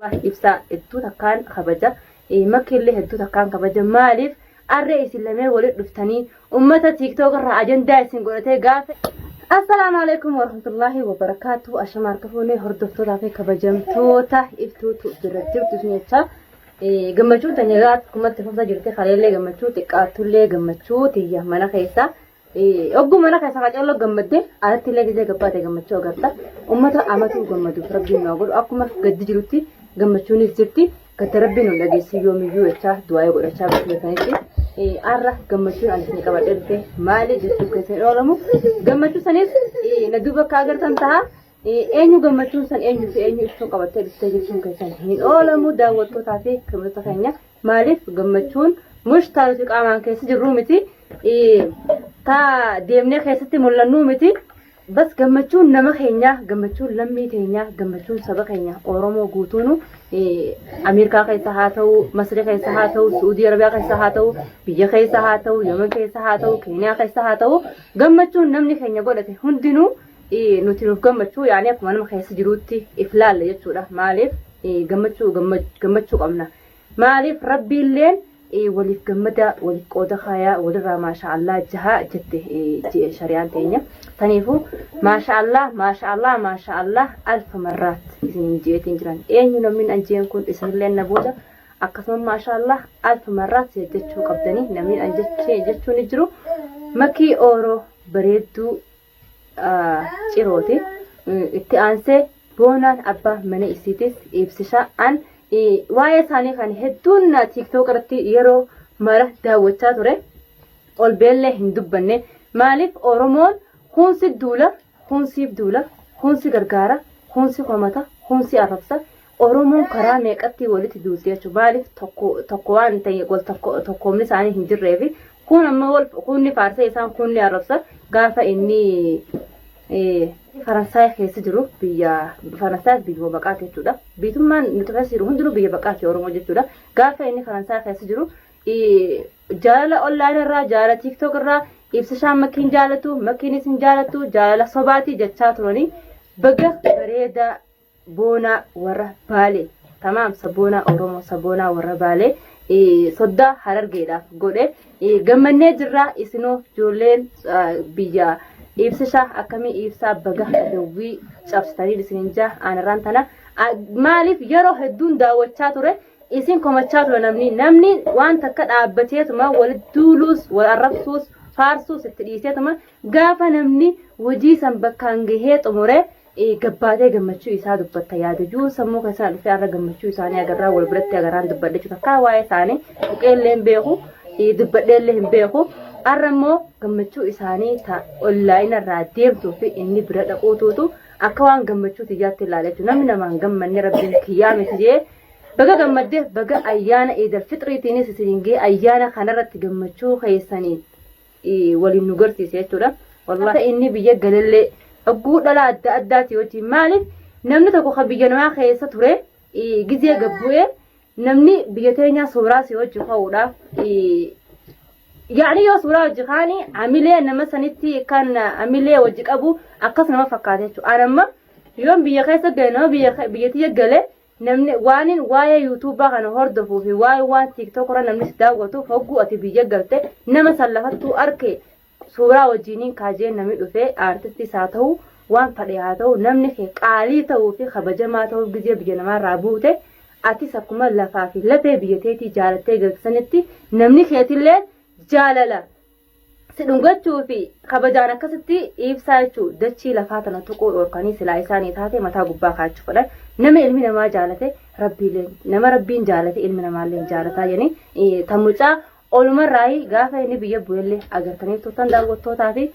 ibsa hedduu takkaan kabaja makki illee hedduu takkaan kabaja maaliif arree isin lamee walitti dhuftanii ummata TikTok irraa ajandaa isin godhatee gaafa. Assalamu alaikum warahmatullahi wabarakatuh. Ashamaar kafuunee hordoftoota fi kabajamtoota iftuutu jira jirtu jecha gammachuu tanyaat kumatti fufta jirte khaleellee gammachuu xiqqaatullee gammachuu tiyya mana keessa oggu mana keessa qacallo gammadde alatti illee gizee gabbaate gammachuu agarta ummata amatu gammadu rabbiin naa godhu akkuma gaddi jirutti gammachuunis jirti gadda rabbiin nu dhageessi yoomiyyuu jecha du'aa godhachaa bitatanitti arra gammachuun anisni qabadhe dhufe maali jettu keessan oolamu gammachuu sanis naduba akka agartan ta'a eenyu gammachuun san eenyu fi eenyu ibsuu qabattee dhuftee jechuun keessan hin oolamu daawwattootaa fi kibrata keenya maaliif gammachuun mushtaaruu qaamaan keessa jirru miti taa deemnee keessatti mul'annu miti bas gammachuun nama keenya gammachuun lammii keenya gammachuun saba keenya Oromoo guutuunu Ameerikaa keessa haa ta'u Masrii keessa haa ta'u Saudi Arabiyaa keessa haa ta'u biyya keessa haa ta'u Yemen keessa haa ta'u Keeniyaa keessa haa ta'u gammachuun namni keenya godhate hundinuu nuti nuuf gammachuu yaani akkuma nama keessa jiruutti iflaalla jechuudha maaliif gammachuu qabna maaliif rabbiilleen waliif gammada waliif qooda khaya walirraa maashaallah jaha jette shari'aan teenya taniifu maashaallah alf marrat isin jeetiin jiran eenyu namni anjeen kun isinillee na booda akkasuma maashaallah alf marrat jechuu qabdanii namni anjechee jechuun jiru makii ooroo bareedduu cirooti itti aansee boonaan abbaa mana isiitis ibsisha an waa'ee isaanii kan hedduun TikTok irratti yeroo mara daawwachaa ture ol beellee hin dubbanne maaliif Oromoon hunsi duula hunsiif duula hunsi gargaara hunsi komata hunsi arrabsa Oromoon karaa meeqatti walitti duulti jechuudha maaliif tokko waan ta'e wal tokkoomni isaanii hin jirreefi kun amma wal kunni faarsee isaan kunni arrabsa gaafa inni Faransaay keessa jiru biyya Faransaay biyya baqaate jechuudha. Biitummaan nuti keessa jiru hundinuu biyya baqaate Oromoo jechuudha. Gaafa inni Faransaay keessa jiru jaalala online irraa jaalala TikTok irraa ibsishaan makkiin jaalatu makkiinis hin jaalatu jaalala sobaati jechaa turanii baga bareeda boonaa warra Baalee tamaam saboonaa Oromoo saboonaa warra Baalee soddaa Harargeedhaaf godhe gammannee jirraa isinoo ijoolleen biyya ibsisha akkamii ibsaa baga dawwii cabsitanii isinjaa aanarraan tana maaliif yeroo hedduun daawwachaa ture isin komachaa ture namni waan takka dhaabbateetuma walitti duuluus wal arrabsuus faarsuus itti dhiiseetuma gaafa namni hojii san bakkaan gahee xumure gabbaatee gammachuu isaa dubbatta yaadajuu sammuu keessaa dhufee arra gammachuu isaanii agarraa wal biratti agarraan dubbadhe takkaa waa'ee isaanii tuqeellee hin beeku dubbadheellee hin beeku arrammoo gammachuu isaanii ta online irraa deemtuu fi inni bira dhaquutuutu akka waan gammachuu tiyyaatti ilaala jechuudha namni namaan gammanne rabbiin kiyyaame tijee baga gammadde baga ayyaana Eidul Fitriitiinis isin gee ayyaana kanarratti gammachuu keessanii waliin nu garsiise jechuudha wallahi inni biyya galallee ogguu dhala adda addaati wajjin maaliif namni tokko kan biyya namaa keessa ture gizee gabbu'ee namni biyya teenyaa suuraa si wajji ka'uudhaaf يعني يو سورة جخاني عملية نمسنتي كان عملية وجقبو أكثر ما فكرت أنا ما يوم بيخيس جنا بيتي جله نمني وانين وايا يوتيوب أنا هردفو في واي تيك توك رنا نمسدا وتو فوقو أتي بيجي جلته نمسلفتو أركي سورة وجينين كاجين نمي دوسه أرتستي ساتو وان فرياتو نمني في قالي تو في خبجماتو بيجي بيجنا رابوته أتي سكما لفافي لته بيتي جالته جلسنتي نمني خيتي jaalala sidhungachuu fi kabajaan akkasitti ibsaa jechuudha dachii lafaa tana tuquu dhorkanii silaa isaanii taate mataa gubbaa kaachuu fedhan nama ilmi namaa jaalate nama rabbiin jaalate ilmi namaallee jaalataa jedhanii tamucaa olumarraayi gaafa inni biyya bu'ellee agartaniif turtan daawwattootaa fi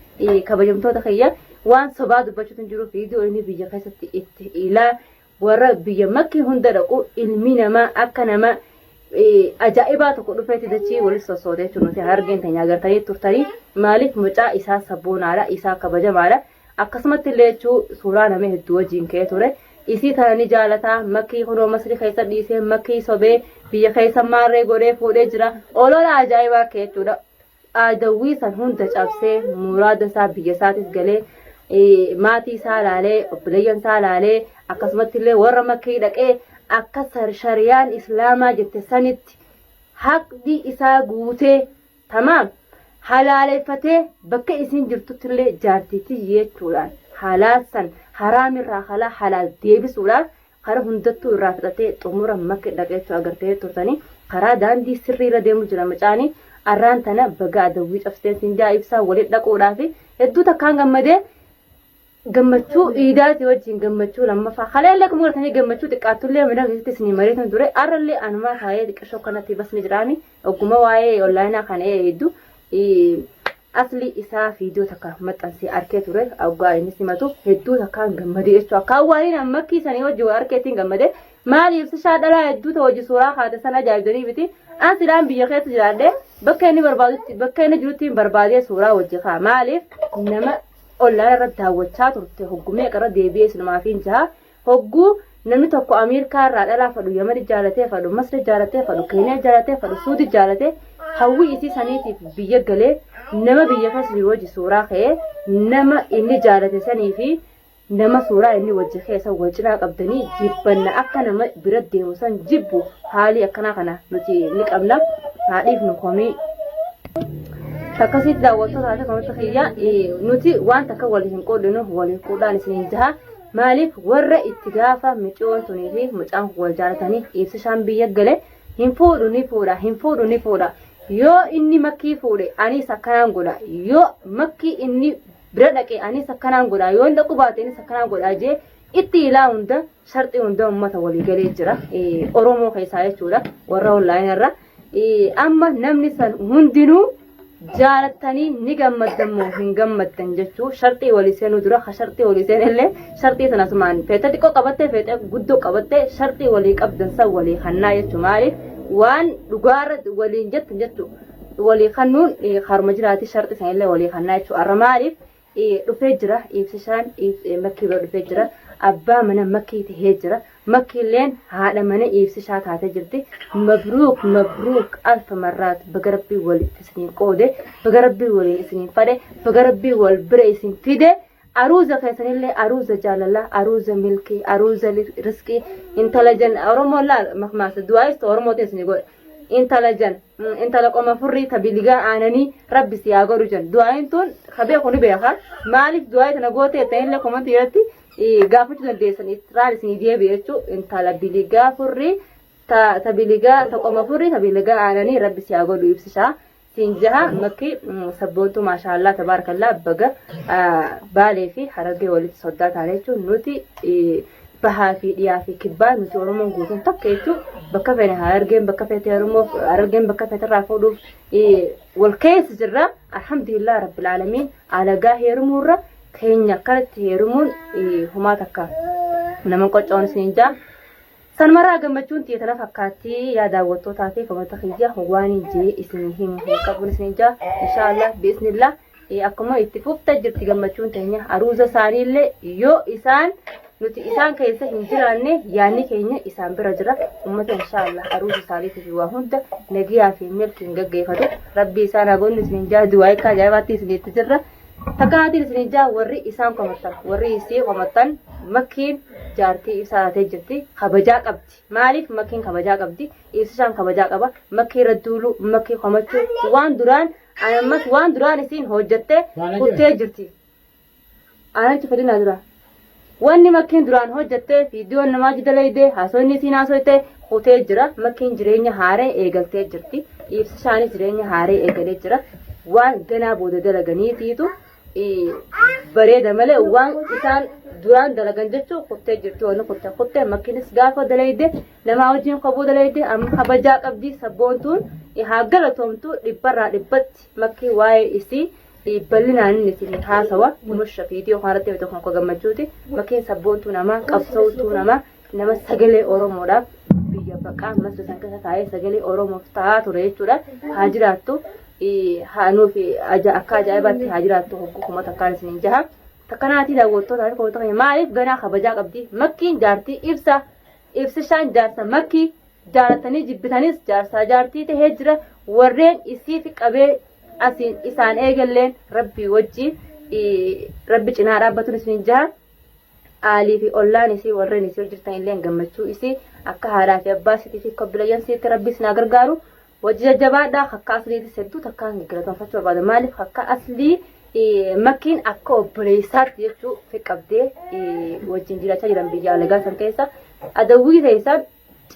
kabajamtoota kiyya waan sobaa dubbachuutu hin jiru viidiyoo inni biyya keessatti itti ilaa warra biyya makkii hunda dhaqu ilmi namaa akka nama ajaa'ibaa tokko dhufeeti dachii walitti sossootee nuti argeen teenya agartanii turtanii maaliif mucaa isaa sabboonaadha isaa kabajamaadha akkasumatti illee jechuu suuraa nama hedduu wajjin ka'ee ture isii tana ni jaalataa makkii hunoo Masrii keessa dhiisee makkii sobee biyya keessa maarree godhee fuudhee jira olola ajaa'ibaa ka'ee jechuudha aadawwii san hunda cabsee muraada isaa biyya isaatis galee maatii isaa laalee obboleeyyan isaa laalee akkasumatti illee warra makkii dhaqee أكثر شريان إسلاما جت سنت حق دي إسا قوتي تمام حلال فتي بك إسين جرتو تلي جارتي تيجي تولان حلال سن حرام الراخلا حلال ديبس ولا خرا هندتو الرافقتي تمورا مك دقيتو أغرتي تورتاني خرا داندي سري رديمو جرا مجاني أران تنا بقى دويت أفتين سنجا إبسا ولد لقو رافي هدو تكان غمدي gammachuu iidaati wajjin gammachuu lammaffaa khaleellee kuma gartanii gammachuu xiqqaatullee midhaan keessatti isinii mareetan dure arrallee anumaa taa'ee xiqqashoo kanatti basni jiraani ogguma waa'ee onlaayinaa kana hedduu asli isaa fiidiyoo takka maxxansee arkee ture oggaa inni simatu hedduu takkaan gammadee jechuudha akkaan waa'een ammakkii sanii wajjin arkeetiin gammadee maaliif si shaadhalaa hedduu ta'u hojii suuraa kaate sana ajaa'ibdanii biti an sidaan biyya keessa jiraadhee bakka inni jirutti barbaadee suuraa wajji kaa maaliif nama online irratti daawwachaa turte hoggumee qarra deebi'ee sinumaafiin jaha hogguu namni tokko Ameerikaa irraa dhalaa fadhu Yemen jaalatee fadhu Masri jaalatee fadhu Keeniyaa jaalatee fadhu Suudi jaalatee hawwii isii saniitiif biyya galee nama biyya keessa jiru wajji suuraa ka'ee nama inni jaalate sanii fi nama suuraa inni wajji keessa wajjinaa qabdanii jibbanna akka nama bira deemu san jibbu haalii akkanaa kana nuti ni qabna haadhiif nu komii takasitti daawwattoota haala kamatti xiyyaa nuti waan takka waliin qoodinu waliin qoodaan isiniin jaha maaliif warra itti gaafa micoon tunii fi mucaan wal jaalatanii ibsishaan biyya gale hin fuudhu yoo inni makkii fuudhe anis akkanaan godha yoo makkii inni bira dhaqe anis akkanaan godha yoo inni dhaqu baate anis akkanaan godha jee itti ilaa hunda sharxii hunda ummata walii galee jira Oromoo keessaa jechuudha warra online irra amma namni san hundinuu jaalatanii ni gammaddan moo hin gammaddan jechuu sharxii walii seenuu dura sharxii walii seenillee sharxii sana sumaan feete xiqqoo qabattee feete guddoo qabattee sharxii walii qabdan san walii kannaa jechuu maaliif waan dhugaarra waliin jettu walii kannuun harma jiraati sharxii sanillee walii kannaa jechuu arra maaliif dhufee jira ibsishaan makkii bira dhufee jira abbaa mana makkii tahee jira makkiilleen haadha mana ibsishaa taatee jirti mabruuk alfa marraat bagarabbii walitti isiniin qoode bagarabbii waliin isiniin fade bagarabbii wal bira isin fide aruuza keessanillee aruuza jaalalaa aruuza milkii aruuza riskii intalajan oromoo laal makmaasa du'aayis oromootiin isinii godhe intala qoma furrii tabiligaa aananii rabbi si yaa godhu jan du'aayin tun kabee kuni beekaa maaliif du'aayi tana gootee ta'inillee komantii irratti gaafachuu dandeessan israel isinii deebi'e jechuun intala biligaa furrii tabiligaa taqoma furrii tabiligaa aananii rabbi si haa godhu ibsisaa siin jaha makki sabboontu maashaallah tabaarakallaa baga baalee fi harargee walitti soddaa taane jechuun nuti bahaa fi dhiyaa fi kibbaa nuti Oromoon guutuun takka jechuun bakka feene harargeen bakka feete Oromoo harargeen bakka feete irraa fuudhuuf wal keessa jirra alhamdulillah rabbil aalamiin alagaa heerumuurra keenya kanatti heerumuun humaa takka nama qocoon isinjaa san maraa gammachuun tiyatana fakkaatti yaa daawwattootaa fi kamata khiyya waan jee isin himu qabuun isinjaa inshallah bismillah akkuma itti fufta jirti gammachuun teenya aruuza isaaniillee yoo isaan nuti isaan keessa hin jiraanne yaanni keenya isaan bira jira ummata inshallah aruuza isaaniitiif waa hunda nagiyaa fi milkiin gaggeeffatu rabbi isaan hagoonni isinjaa du'aa akka ajaa'ibaatti isinitti jirra takkaati isinjaa warri isaan komatan warri isii komatan makkiin jaartii isaatee jirti kabajaa qabdi maaliif makkiin kabajaa qabdi ibsishaan kabajaa qaba makkii radduulu makkii komachuu waan duraan isiin hojjatte kuttee jirti aananchi fedhinaa dura wanni makkiin duraan hojjatte viidiyoon namaa jidaleeyde haasonni isiin haasoyte kutee jira makkiin jireenya haaree eegaltee jirti ibsishaanis jireenya haaree eegalee jira waan ganaa booda dalaganiitiitu bareeda malee waan isaan duraan dalagan jechuun kuttee jirti waan kuttee makkiinis gaafa daleeyde namaa wajjin qabuu daleeyde amma kabajaa qabdi sabboontuun haa galatoomtu dhibbarraa dhibbatti makkii waa'ee isii bal'inaan isin haasawa musha viidiyoo kanarratti yoo tokko gammachuuti makkiin sabboontuu namaa qabsootuu nama sagalee Oromoodhaaf biyya baqaa masa san keessa taa'ee sagalee Oromoof ta'aa ture jechuudha haa jiraattu hanuufi akka ajaa'ibaatti haa jiraattu hogguma takkaan isin jaha takkanaati daawwattoota ko ta'e maaliif ganaa kabajaa qabdi makkiin jaartii ibsishaan jaarsa makkii jaalatanii jibbitanis jaarsaa jaartii tahee jira warreen isiif qabee asin isaan eegalleen rabbi wajji rabbi cinaa dhaabbatuun isin jaha آلي في أولان يسي ورين يسي وجرتان اللين قمتشو يسي أكا هارا في أباسي في قبليان سيتي ربي سناقر قارو وجه جبا دا خكا أصلي تسدو تكا نقرأتون فتشو بعد مالف خكا أصلي مكين أكو بريسات يكتو في قبدي وجين جيرا تجرم بيجا لغا سنكيسا أدوي تيسا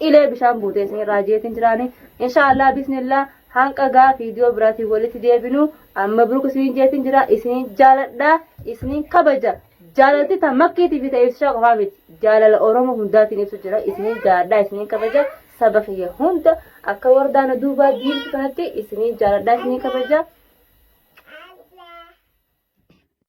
إلي بشان بوتي سنين راجيتين جراني إن شاء الله بسم الله هانك غا فيديو براتي ولتي ديبنو مبروك سنين جيتين جرا إسنين جالدا إسنين كبجا جالتي تا مكي تي في تيسا قفامت جالال أورومو هنداتي نفسو جرا إسنين جالدا إسنين كبجا سبخي هند أكا وردان دوبا دين كانت إسنين جالدا إسنين كبجا